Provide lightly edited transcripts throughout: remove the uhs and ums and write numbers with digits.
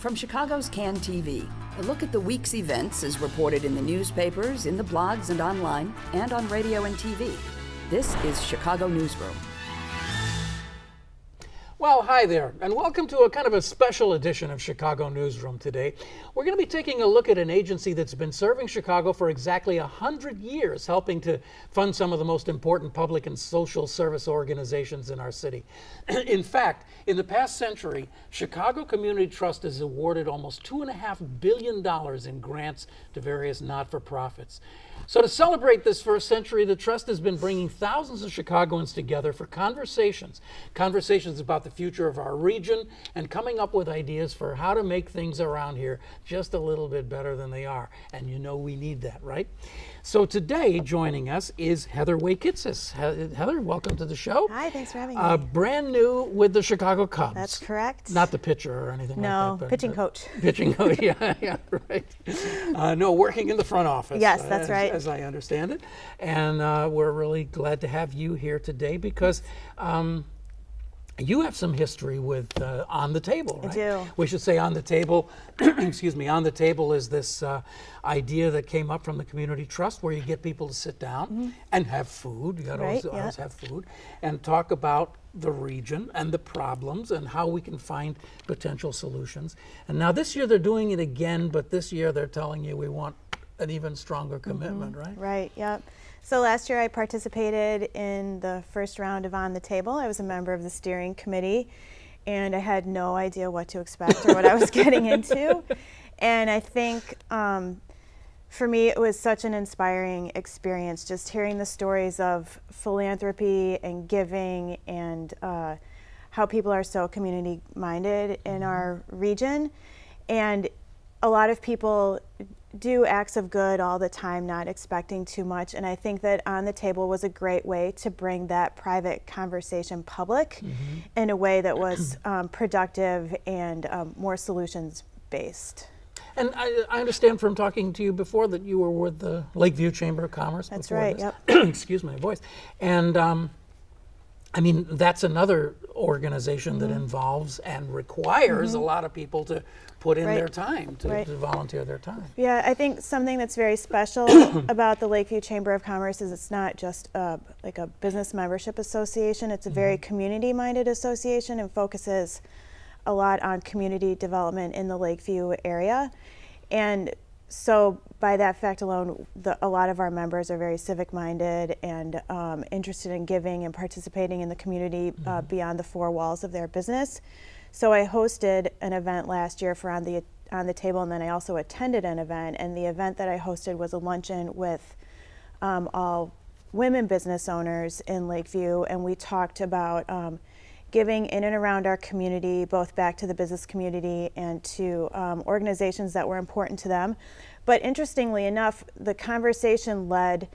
From Chicago's CAN TV, a look at the week's events is reported in the newspapers, in the blogs and online, and on radio and TV. This is Chicago Newsroom. Well, hi there, and welcome to a kind of a special edition of Chicago Newsroom today. We're going to be taking a look at an agency that's been serving Chicago for exactly 100 years, helping to fund some of the most important public and social service organizations in our city. In fact, in the past century, Chicago Community Trust has awarded almost $2.5 billion in grants to various not-for-profits. So to celebrate this first century, the Trust has been bringing thousands of Chicagoans together for conversations about the future of our region and coming up with ideas for how to make things around here just a little bit better than they are. And you know we need that, right? So today joining us is Heather Way Kitzes. Heather, welcome to the show. Hi, thanks for having me. Brand new with the Chicago Cubs. That's correct. Not the pitcher or anything like that. No, pitching coach. Pitching coach, yeah, right. No, working in in the front office. Yes, that's right. As I understand it. And we're really glad to have you here today because you have some history with On the Table, right? I do. We should say On the Table, excuse me, On the Table is this idea that came up from the Community Trust where you get people to sit down and have food. You gotta always have food and talk about the region and the problems and how we can find potential solutions. And now this year they're doing it again, but this year they're telling you we want an even stronger commitment, right? Right, yep. So last year I participated in the first round of On the Table. I was a member of the steering committee and I had no idea what to expect or what I was getting into. And I think for me it was such an inspiring experience just hearing the stories of philanthropy and giving and how people are so community minded in our region. And a lot of people do acts of good all the time, not expecting too much. And I think that On the Table was a great way to bring that private conversation public in a way that was productive and more solutions based. And I understand from talking to you before that you were with the Lakeview Chamber of Commerce. That's before right, this. yep. Excuse my voice. And I mean, that's another organization that involves and requires a lot of people to put in their time, to volunteer their time. Yeah, I think something that's very special about the Lakeview Chamber of Commerce is it's not just like a business membership association, it's a very community-minded association and focuses a lot on community development in the Lakeview area. And so by that fact alone, a lot of our members are very civic-minded and interested in giving and participating in the community beyond the four walls of their business. So I hosted an event last year for On the Table, and then I also attended an event, and the event that I hosted was a luncheon with all women business owners in Lakeview, and we talked about giving in and around our community, both back to the business community and to organizations that were important to them. But interestingly enough, the conversation led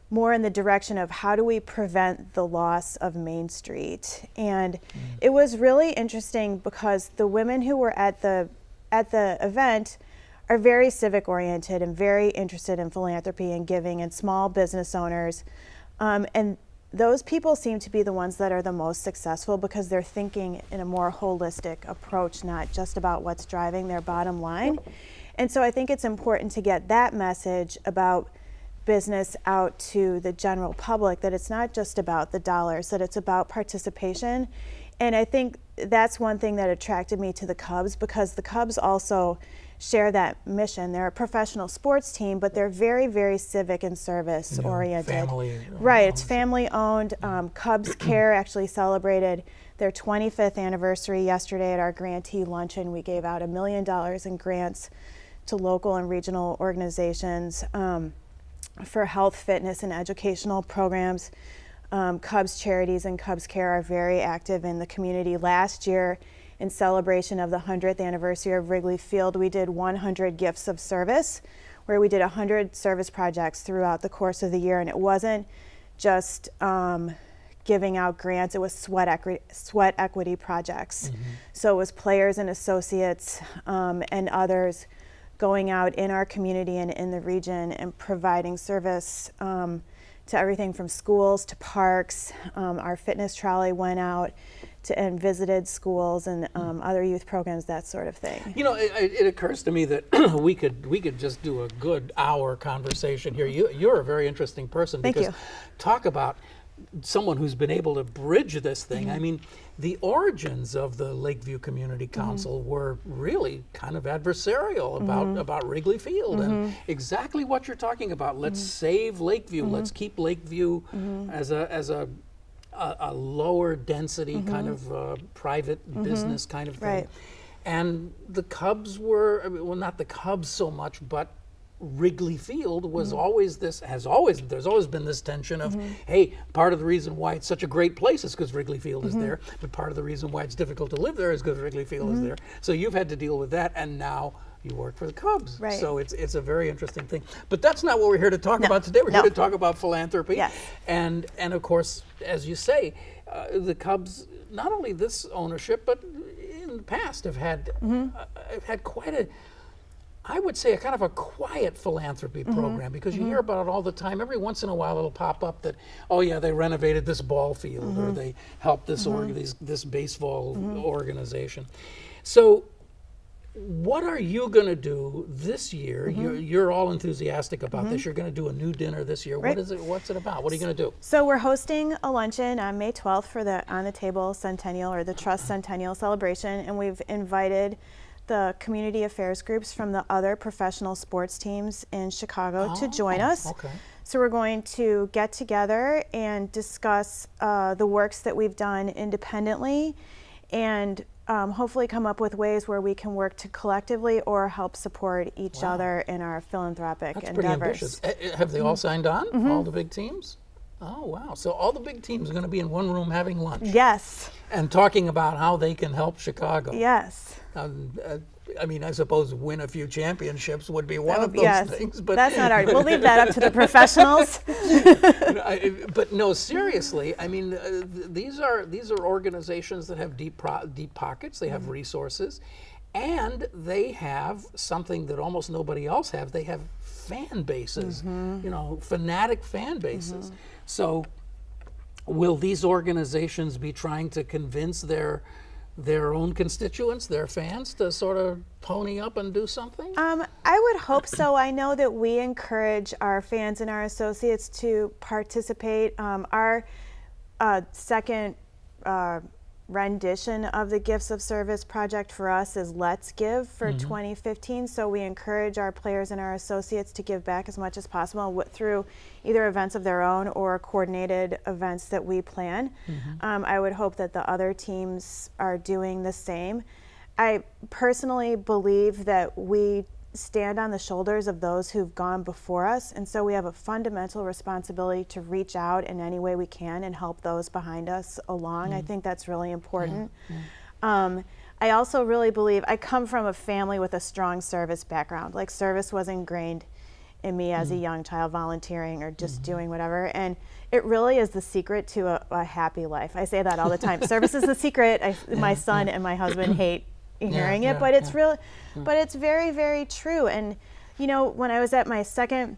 more in the direction of how do we prevent the loss of Main Street. And it was really interesting because the women who were at the event are very civic oriented and very interested in philanthropy and giving and small business owners. And those people seem to be the ones that are the most successful because they're thinking in a more holistic approach, not just about what's driving their bottom line. And so I think it's important to get that message about business out to the general public, that it's not just about the dollars, that it's about participation. And I think that's one thing that attracted me to the Cubs, because the Cubs also share that mission. They're a professional sports team, but they're very, very civic and service oriented. Family. Right, it's family owned. Cubs Care actually celebrated their 25th anniversary yesterday at our grantee luncheon. We gave out $1 million in grants to local and regional organizations for health, fitness, and educational programs. Cubs Charities and Cubs Care are very active in the community. Last year, in celebration of the 100th anniversary of Wrigley Field, we did 100 Gifts of Service, where we did 100 service projects throughout the course of the year. And it wasn't just giving out grants, it was sweat equity projects. So it was players and associates and others going out in our community and in the region and providing service to everything from schools to parks. Our fitness trolley went out and visited schools and other youth programs, that sort of thing. You know, it occurs to me that we could just do a good hour conversation here. You're a very interesting person. Thank because you. Talk about someone who's been able to bridge this thing. I mean, the origins of the Lakeview Community Council were really kind of adversarial about Wrigley Field and exactly what you're talking about. Let's save Lakeview. Let's keep Lakeview as a lower density kind of private business kind of thing. Right. And the Cubs were, I mean, well, not the Cubs so much, but Wrigley Field was there's always been this tension of, hey, part of the reason why it's such a great place is because Wrigley Field is there, but part of the reason why it's difficult to live there is because Wrigley Field is there. So you've had to deal with that, and now you work for the Cubs. Right. So it's a very interesting thing. But that's not what we're here to talk about today. We're here to talk about philanthropy. Yes. And of course, as you say, the Cubs, not only this ownership, but in the past have had quite a, I would say, a kind of a quiet philanthropy program, because you hear about it all the time. Every once in a while it'll pop up that, oh yeah, they renovated this ball field or they helped this this baseball organization. So what are you going to do this year? You're all enthusiastic about this. You're going to do a new dinner this year. Right. What is it? What's it about? What are you going to do? So we're hosting a luncheon on May 12th for the On the Table Centennial, or the Trust Centennial Celebration, and we've invited the community affairs groups from the other professional sports teams in Chicago to join us. Okay. So we're going to get together and discuss the works that we've done independently, and hopefully come up with ways where we can work to collectively or help support each other in our philanthropic That's endeavors. pretty ambitious. Have they all signed on? All the big teams? Oh, wow. So all the big teams are going to be in one room having lunch. Yes. And talking about how they can help Chicago. Yes. I mean, I suppose win a few championships would be one of those things. But that's not our. We'll leave that up to the professionals. But no, seriously. I mean, these are organizations that have deep pockets. They have resources, and they have something that almost nobody else have. They have fan bases. You know, fanatic fan bases. So, will these organizations be trying to convince their own constituents, their fans, to sort of pony up and do something? I would hope so. I know that we encourage our fans and our associates to participate. Our second rendition of the Gifts of Service project for us is Let's Give for 2015. So we encourage our players and our associates to give back as much as possible through either events of their own or coordinated events that we plan. I would hope that the other teams are doing the same. I personally believe that we stand on the shoulders of those who've gone before us, and so we have a fundamental responsibility to reach out in any way we can and help those behind us along. I think that's really important. I also really believe, I come from a family with a strong service background. Like, service was ingrained in me as a young child, volunteering or just doing whatever, and it really is the secret to a happy life. I say that all the time. Service is the secret. My son and my husband hate hearing it, but it's really, but it's very, very true. And you know, when I was at my second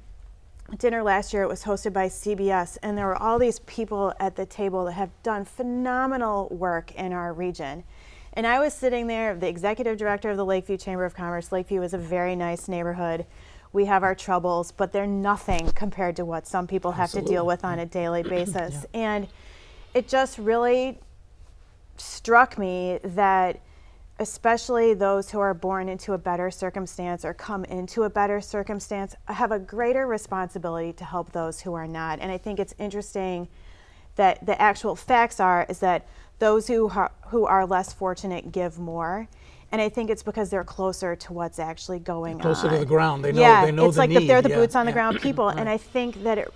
dinner last year, it was hosted by CBS, and there were all these people at the table that have done phenomenal work in our region. And I was sitting there, the executive director of the Lakeview Chamber of Commerce. Lakeview is a very nice neighborhood. We have our troubles, but they're nothing compared to what some people have to deal with on a daily basis. And it just really struck me that especially those who are born into a better circumstance or come into a better circumstance have a greater responsibility to help those who are not. And I think it's interesting that the actual facts is that those who are less fortunate give more. And I think it's because they're closer to what's actually going on. Closer to the ground. They know, yeah, the it's like need. They're the boots on the ground people. Right. And I think that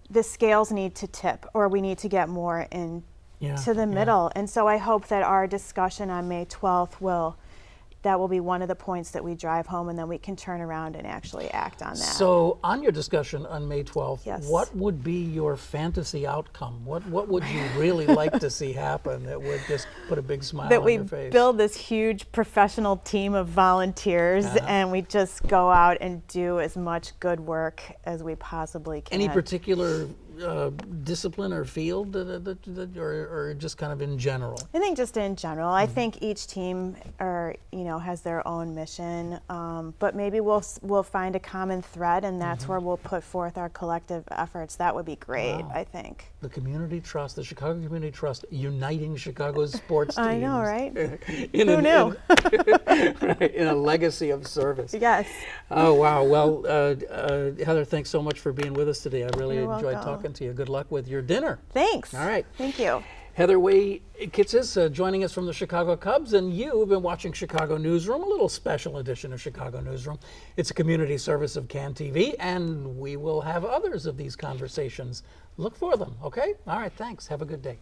the scales need to tip, or we need to get more in to the middle. And so I hope that our discussion on May 12th will be one of the points that we drive home, and then we can turn around and actually act on that. So on your discussion on May 12th, what would be your fantasy outcome? What would you really like to see happen that would just put a big smile on your face? That we build this huge professional team of volunteers and we just go out and do as much good work as we possibly can. Any particular discipline or field, or just kind of in general? I think just in general. I think each team has their own mission, but maybe we'll find a common thread, and that's where we'll put forth our collective efforts. That would be great. Wow. I think. The community trust, the Chicago Community Trust, uniting Chicago's sports teams. I know, right? Who knew? In a legacy of service. Yes. Oh, wow. Well, Heather, thanks so much for being with us today. I really You're enjoyed welcome. talking to you. Good luck with your dinner. Thanks. All right. Thank you. Heather Way Kitzes joining us from the Chicago Cubs, and you have been watching Chicago Newsroom, a little special edition of Chicago Newsroom. It's a community service of CAN TV, and we will have others of these conversations. Look for them, okay? All right, thanks. Have a good day.